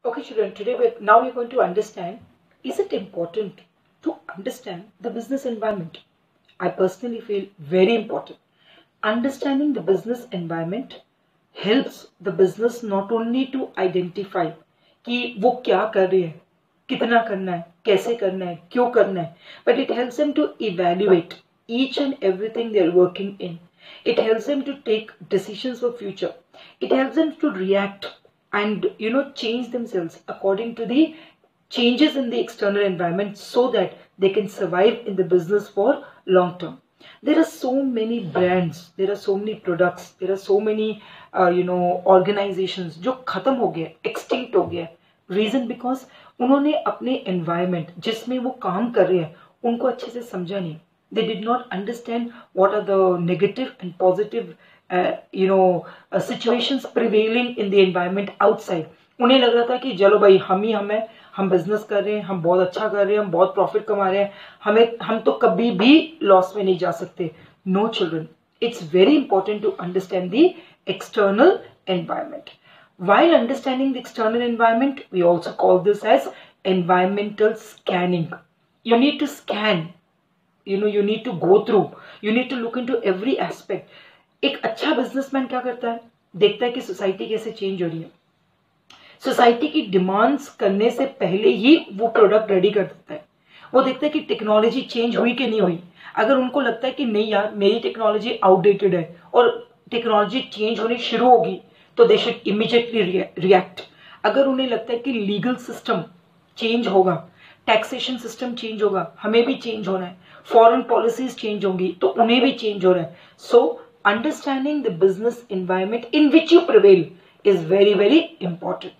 Okay, children, now we're going to understand, is it important to understand the business environment? I personally feel very important. Understanding the business environment helps the business not only to identify कि वो क्या कर रही है, कितना करना है, कैसे करना है, क्यों करना है, but it helps them to evaluate each and everything they are working in. It helps them to take decisions for future. It helps them to react and change themselves according to the changes in the external environment so that they can survive in the business for long term. There are so many brands, there are so many products, there are so many organizations जो खत्म हो गए, extinct हो गए. Reason because उन्होंने अपने environment जिसमें वो काम कर रहे हैं उनको अच्छे से समझा नहीं. They did not understand what are the negative and positive situations prevailing in the environment outside. उन्हें लग रहा था कि चलो भाई हम ही हम हैं, हम बिजनेस कर रहे हैं, हम बहुत अच्छा कर रहे हैं, हम बहुत प्रॉफिट कमा रहे हैं, हम तो कभी भी लॉस में नहीं जा सकते. No children, it's very important to understand the external environment. While understanding the external environment, we also call this as environmental scanning. You need to scan, you need to go through, you need to look into every aspect. एक अच्छा businessman क्या करता है, देखता है कि society कैसे change हो रही है. सोसाइटी की डिमांड्स करने से पहले ही वो प्रोडक्ट रेडी कर देता है. वो देखता है कि टेक्नोलॉजी चेंज हुई कि नहीं हुई. अगर उनको लगता है कि नहीं यार मेरी टेक्नोलॉजी आउटडेटेड है और टेक्नोलॉजी चेंज होनी शुरू होगी तो दे शुड इमीडिएटली रिएक्ट. अगर उन्हें लगता है कि लीगल सिस्टम चेंज होगा, टैक्सेशन सिस्टम चेंज होगा, हमें भी चेंज होना है, फॉरेन पॉलिसीज चेंज होंगी तो उन्हें भी चेंज हो रहा है. सो understanding the business environment in which you prevail is very very important.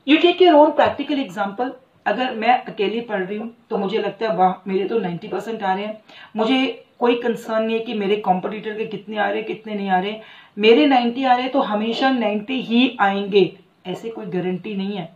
You take your own practical example. अगर मैं अकेली पढ़ रही हूँ तो मुझे लगता है वाह मेरे तो 90% आ रहे हैं, मुझे कोई कंसर्न नहीं है कि मेरे कॉम्पिटिटर के कितने आ रहे हैं कितने नहीं आ रहे. मेरे 90 आ रहे हैं तो हमेशा 90 ही आएंगे, ऐसे कोई गारंटी नहीं है.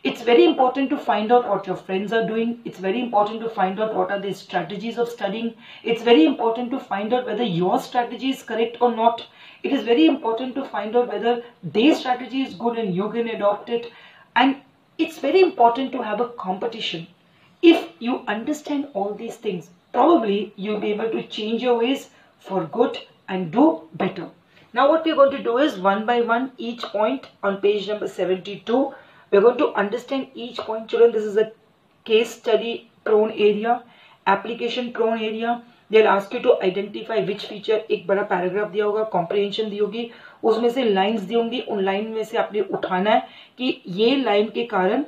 It's very important to find out what your friends are doing. It's very important to find out what are the strategies of studying. It's very important to find out whether your strategy is correct or not. It is very important to find out whether their strategy is good and you can adopt it. And it's very important to have a competition. If you understand all these things, probably you'll be able to change your ways for good and do better. Now what we're going to do is one by one each point on page number 72. We're going to understand each point. Children, this is a case study prone area, application prone area. They'll ask you to identify which feature. एक बड़ा paragraph दिया होगा, comprehension दी होगी, उसमें से lines दी होंगी, उन line में से आपने उठाना है कि ये लाइन के कारण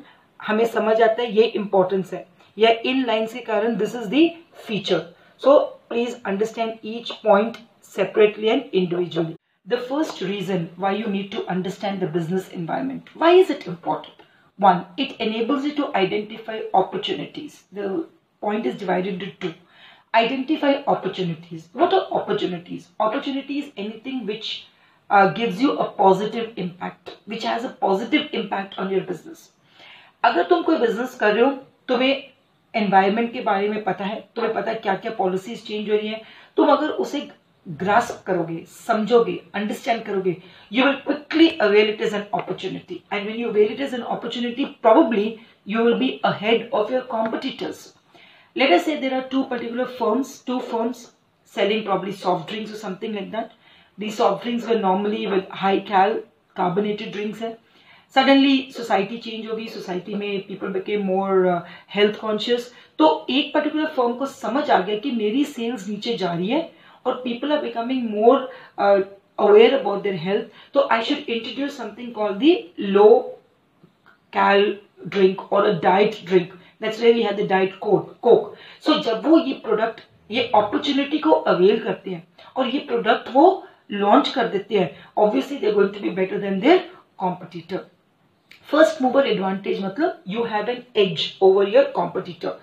हमें समझ आता है ये इंपॉर्टेंस है, या इन लाइन्स के कारण this is the feature. So please understand each point separately and individually. The first reason why you need to understand the business environment. Why is it important? One, it enables you to identify opportunities. The point is divided into two. Identify opportunities. What are opportunities? Opportunity is anything which gives you a positive impact, which has a positive impact on your business. अगर तुम कोई business कर रहे हो, तुम्हें environment के बारे में पता है, तुम्हें पता है क्या क्या पॉलिसीज चेंज हो रही है, तुम अगर उसे ग्रास्प करोगे, समझोगे, अंडरस्टैंड करोगे, you will quickly avail it as an opportunity. And when you avail it as an opportunity, probably you will be ahead of your competitors. Let us say there are two firms selling probably soft drinks or something like that. These soft drinks were normally with high carbonated drinks है. Suddenly society change होगी, society में people became more health conscious. तो एक particular firm को समझ आ गया कि मेरी sales नीचे जा रही है और people are becoming more aware about their health, so I should introduce something called the low cal drink or a diet drink. That's where we had the diet coke. So जब वो ये product ये opportunity को avail करते हैं और ये product वो लॉन्च कर देते हैं, obviously they're going to be better than their competitor. First mover advantage मतलब you have an edge over your competitor.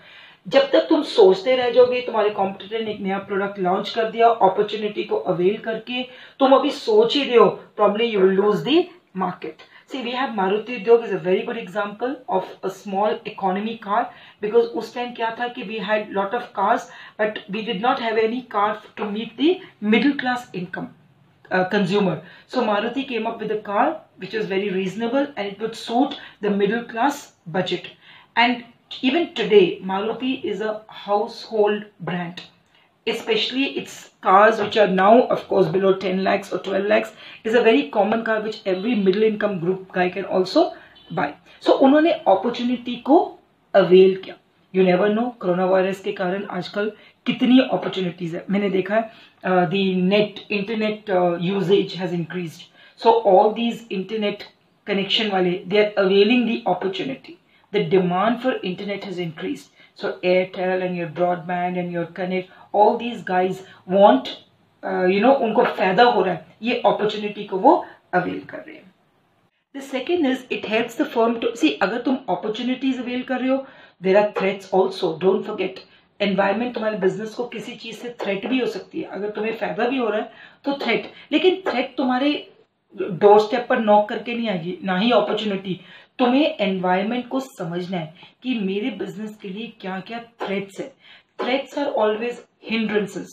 जब तक तुम सोचते रह जाओगे तुम्हारे कॉम्पिटिटर ने एक नया प्रोडक्ट लॉन्च कर दिया, अपॉर्चुनिटी को अवेल करके तुम अभी सोच ही रहे हो, probably you will lose the market. See, we have Maruti Udyog is a very good example of a small economy car, because उस टाइम क्या था कि we had lot of cars but we did not have any car to meet the middle class income consumer. So Maruti came up with a car which is very reasonable and it would suit the middle class budget. And even today, Maruti is a household brand, especially its cars which are now of course below 10 lakhs or 12 lakhs is a very common car which every middle income group guy can also buy. So उन्होंने opportunity को avail किया. You never know, corona virus के कारण आजकल कितनी opportunities है. मैंने देखा है the internet usage has increased. So all these internet connection वाले, they are availing the opportunity. The demand for internet has increased. So Airtel and your broadband and your connect, all these guys want, उनको फायदा हो रहा है, ये opportunity को वो avail कर रहे हैं. The second is it helps the firm to see, अगर तुम opportunities avail कर रहे हो, there are threats also. Don't forget, environment तुम्हारे business को किसी चीज से threat भी हो सकती है. अगर तुम्हें फायदा भी हो रहा है तो threat, लेकिन threat तुम्हारे डोर स्टेप पर नॉक करके नहीं आएगी, ना ही अपॉर्चुनिटी. तुम्हें एनवायरनमेंट को समझना है कि मेरे बिजनेस के लिए क्या क्या थ्रेट्स है. Threats are always hindrances,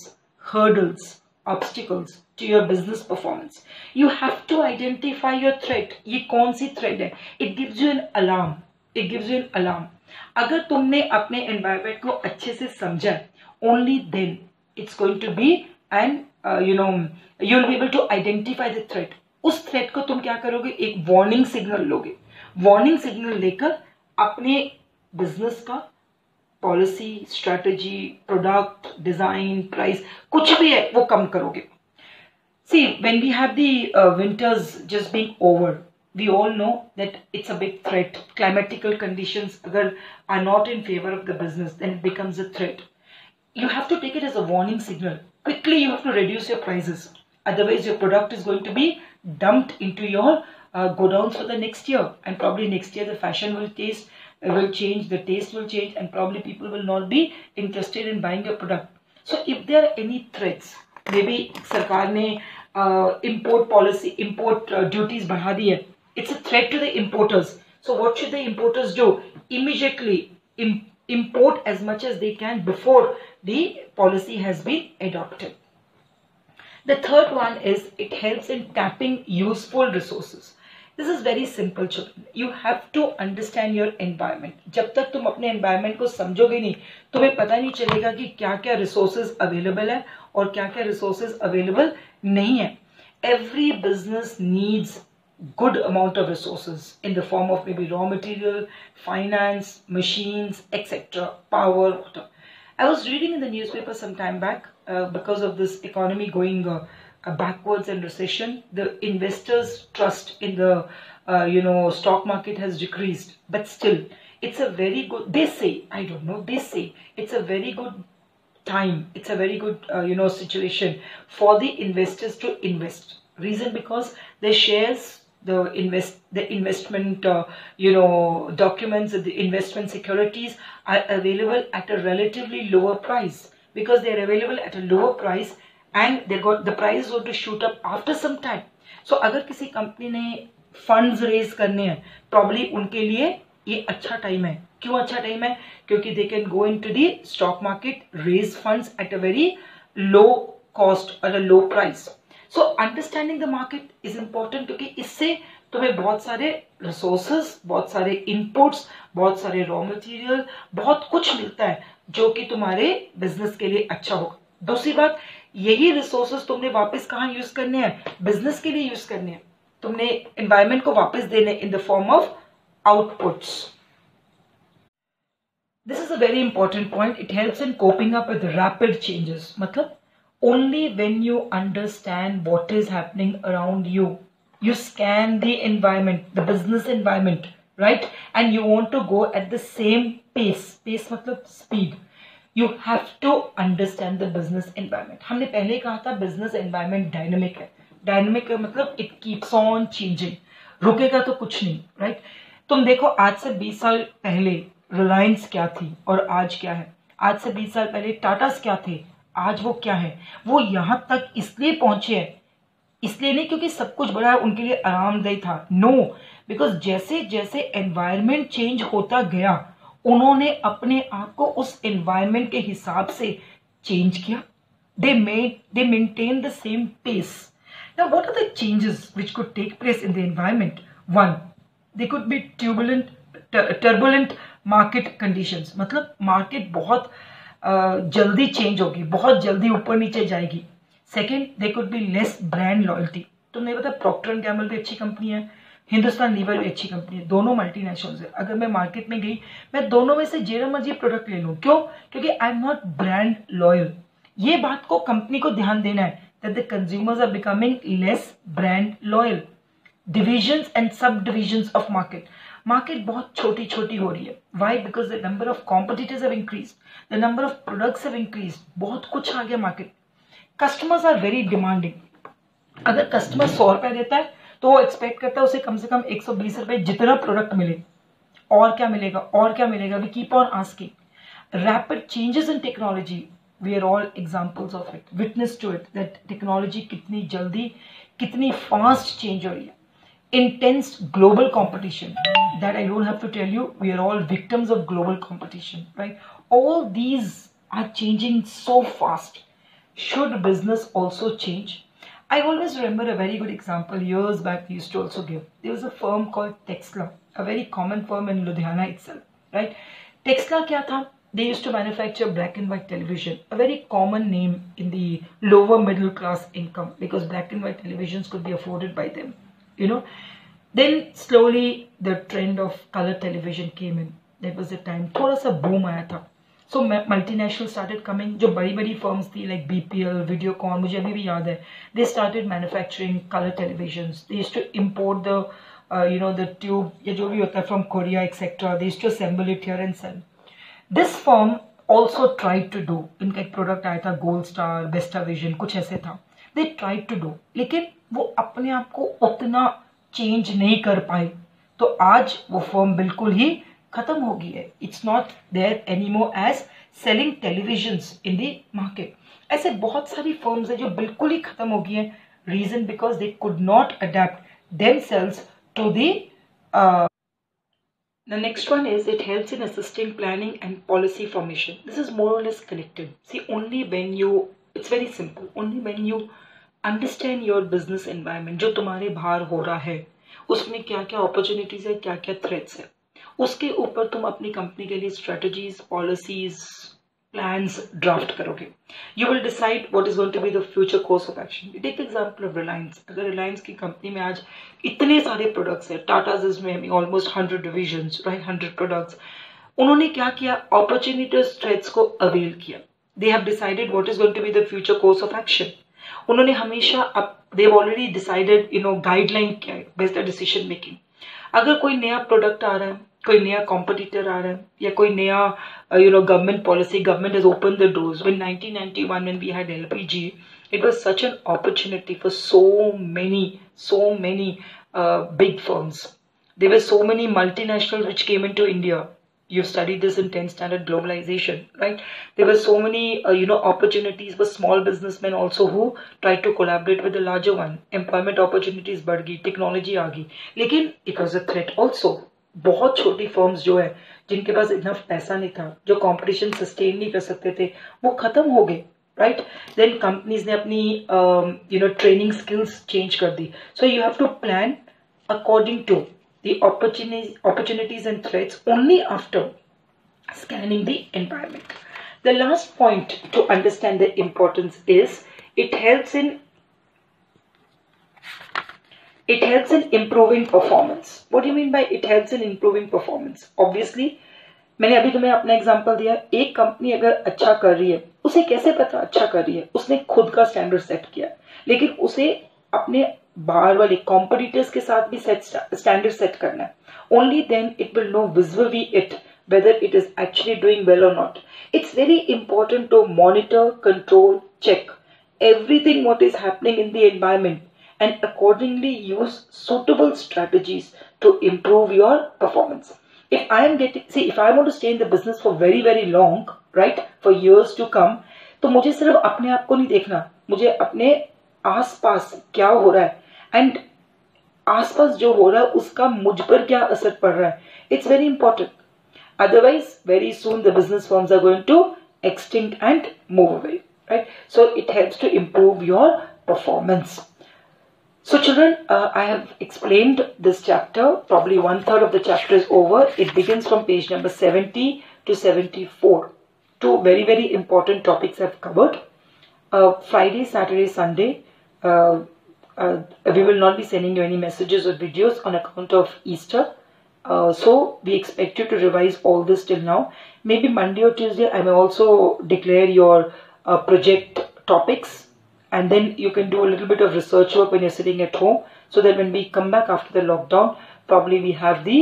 hurdles, obstacles to your business performance. You have to identify your threat. ये कौन सी थ्रेट है? It gives you an alarm. It gives you an alarm. अगर तुमने अपने एनवायरनमेंट को अच्छे से समझा, only then it's going to be and you will be able to identify the threat. उस थ्रेट को तुम क्या करोगे? एक वार्निंग सिग्नल लोगे. वार्निंग सिग्नल लेकर अपने बिजनेस का policy, strategy, product, design, price, कुछ भी है वो कम करोगे. See, when we have the winters just being over, we all know that it's a big threat. Climatical conditions agar are not in favor of the business, then it becomes a threat. You have to take it as a warning signal. Quickly you have to reduce your prices. Otherwise your product is going to be dumped into your godowns for the next year, and probably next year the fashion will change, the taste will change, and probably people will not be interested in buying your product. So if there are any threats, maybe सरकार ने import duties बढ़ा दी है, it's a threat to the importers. So what should the importers do? Immediately import as much as they can before the policy has been adopted. The third one is it helps in tapping useful resources. This is very simple, children. You have to understand your environment. जब तक तुम अपने environment को समझोगे नहीं, तुम्हें पता नहीं चलेगा कि क्या क्या resources available है और क्या क्या resources available नहीं है. Every business needs good amount of resources in the form of maybe raw material, finance, machines, etc., power, water. I was reading in the newspaper some time back, because of this economy going backwards and recession, the investors' trust in the stock market has decreased. But still, it's a very good. They say, I don't know. They say it's a very good time. It's a very good situation for the investors to invest. Reason because the shares, the investment documents, the investment securities are available at a relatively lower price. Because they are available at a lower price and the price is going to shoot up after some time. So अगर किसी company ने funds raise करने हैं, probably उनके लिए ये अच्छा time है. क्यों अच्छा टाइम है? क्योंकि they can go into the stock market, raise funds at a very low cost or a low price. So understanding the market is important क्योंकि इससे तुम्हें बहुत सारे resources, बहुत सारे inputs, बहुत सारे raw material, बहुत कुछ मिलता है जो कि तुम्हारे बिजनेस के लिए अच्छा होगा. दूसरी बात, यही रिसोर्सेज तुमने वापस कहाँ यूज करने हैं? बिजनेस के लिए यूज करने हैं. तुमने एनवायरनमेंट को वापस देने in the form of outputs. This is a very important point. It helps in coping up with rapid changes. मतलब only when you understand what is happening around you, you scan the environment, the business environment, right? And you want to go at the same pace. Pace मतलब speed. You have to understand the business environment. हमने पहले ही कहा था business environment dynamic है. Dynamic का मतलब it keeps on changing. रुकेगा तो कुछ नहीं, right? तुम देखो आज से 20 साल पहले रिलायंस क्या थी और आज क्या है. आज से 20 साल पहले टाटास क्या थे, आज वो क्या है. वो यहाँ तक इसलिए पहुंचे हैं, इसलिए नहीं क्योंकि सब कुछ बड़ा उनके लिए आरामदायी था. नो, बिकॉज जैसे जैसे एनवायरनमेंट चेंज होता गया उन्होंने अपने आप को उस एनवायरनमेंट के हिसाब से चेंज किया. They maintain the same pace. Now, what are the changes which could take place in the environment? One, there could be turbulent market conditions. मतलब market बहुत जल्दी चेंज होगी, बहुत जल्दी ऊपर नीचे जाएगी. Second, they could be less brand loyalty. तुमने पता प्रॉक्टर एंड गैम्बल भी अच्छी कंपनी है, हिंदुस्तान लीवर भी अच्छी कंपनी है, दोनों मल्टीनेशनल्स है. अगर मैं मार्केट में गई, मैं दोनों में से जेरा मर्जी प्रोडक्ट ले लूँ. क्यों? क्योंकि I am not brand loyal. ये बात को कंपनी को ध्यान देना है that the consumers are becoming less brand loyal. Divisions and subdivisions of market. Market बहुत छोटी छोटी हो रही है. Why? Because the number of competitors have increased. The number of products have increased. बहुत कुछ आ गया market. Customers are very demanding. अगर कस्टमर 100 रुपए देता है तो वो एक्सपेक्ट करता है उसे कम से कम 120 रुपए जितना प्रोडक्ट मिले. और क्या मिलेगा, और क्या मिलेगा? We keep on asking. Rapid changes in technology, we are all examples of it, witness to it, that technology कितनी जल्दी, कितनी fast change हो रही है. Intense global competition, that I don't have to tell you, we are all victims of global competition, right? All these are changing so fast. Should business also change? I always remember a very good example years back we used to also give. There was a firm called Texla, a very common firm in Ludhiana itself, right? Texla क्या था? They used to manufacture black and white television, a very common name in the lower middle class income, because black and white televisions could be afforded by them, you know. Then slowly the trend of color television came in. That was the time थोड़ा सा boom आया था. So multinational started coming. जो बड़ी बड़ी firms थी like BPL, Videocon, मुझे अभी भी याद है. They started manufacturing color televisions. They used to import the the tube या जो भी होता है from Korea etc. They used to assemble it here and sell. This firm also tried to do, इनका एक प्रोडक्ट आया था गोल्ड स्टार, बेस्टा विजन, कुछ ऐसे था. They tried to do, लेकिन वो अपने आप को उतना चेंज नहीं कर पाए. तो आज वो फर्म बिल्कुल ही खत्म हो गई है. It's not there anymore as selling televisions in the market. ऐसे बहुत सारी फर्म्स है जो बिल्कुल ही खत्म हो गई है. Reason because they could not adapt themselves to the The next one is it helps in assisting planning and policy formation. This is more or less connected. See, only when you, it's very simple, only when you understand your business environment, जो तुम्हारे बाहर हो रहा है, उसमें क्या क्या opportunities है, क्या क्या threats है, उसके ऊपर तुम अपनी कंपनी के लिए strategies, policies, plans draft करोगे. You will decide what is going to be the future course of action. You take the example of Reliance. अगर Reliance की कंपनी में आज इतने सारे products हैं, Tata's is में almost 100 divisions, right, 100 products. उन्होंने क्या किया? Opportunities, threats को avail किया. They have decided what is going to be the future course of action. उन्होंने हमेशा they've already decided, guideline क्या है, based on decision making. अगर कोई नया product आ रहा है, कोई नया कॉम्पिटिटर आ रहा है, या कोई नया government policy, government has open the doors. When 1991 when we had LPG, it was such an opportunity for so many big firms. There were so many multinationals which came into India. You've studied this in 10th standard, globalization, right? There were so many opportunities for small businessmen also who tried to collaborate with the larger one. Employment opportunities बढ़ गई, technology आ गई, लेकिन it was a threat also. बहुत छोटी firms जो है, जिनके पास इतना पैसा नहीं था, जो कंपटीशन सस्टेन नहीं कर सकते थे, वो खत्म हो गए, राइट? देन कंपनीज ने अपनी ट्रेनिंग स्किल्स चेंज कर दी. So you have to plan according to the opportunities and threats only after scanning the environment. The last point to understand the importance is it helps in improving performance. What do you mean by it helps in improving performance? Obviously, मैंने अभी तुम्हें अपना example दिया. एक company अगर अच्छा कर रही है, उसे कैसे पता अच्छा कर रही है? उसने खुद का स्टैंडर्ड सेट किया, लेकिन उसे अपने बाहर वाले कॉम्पिटिटर्स के साथ भी स्टैंडर्ड सेट करना है. Only then it will know visually it whether it is actually doing well or not. It's very important to monitor, control, check everything what is happening in the environment and accordingly use suitable strategies to improve your performance. If I want to stay in the business for very long, right, for years to come, तो मुझे सिर्फ अपने आप को नहीं देखना, मुझे अपने आसपास क्या हो रहा है एंड आसपास जो हो रहा है उसका मुझ पर क्या असर पड़ रहा है. It's very important. Otherwise, very soon the business firms are going to extinct and move away, right? So it helps to improve your performance. So children, I have explained this chapter. Probably 1/3 of the chapter is over. It begins from page number 70 to 74. Two very, very important topics I've covered. Friday, Saturday, Sunday, we will not be sending you any messages or videos on account of Easter. So we expect you to revise all this till now. Maybe Monday or Tuesday I may also declare your project topics, and then you can do a little bit of research work when you're sitting at home, so that when we come back after the lockdown, probably we have the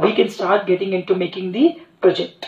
we can start getting into making the project.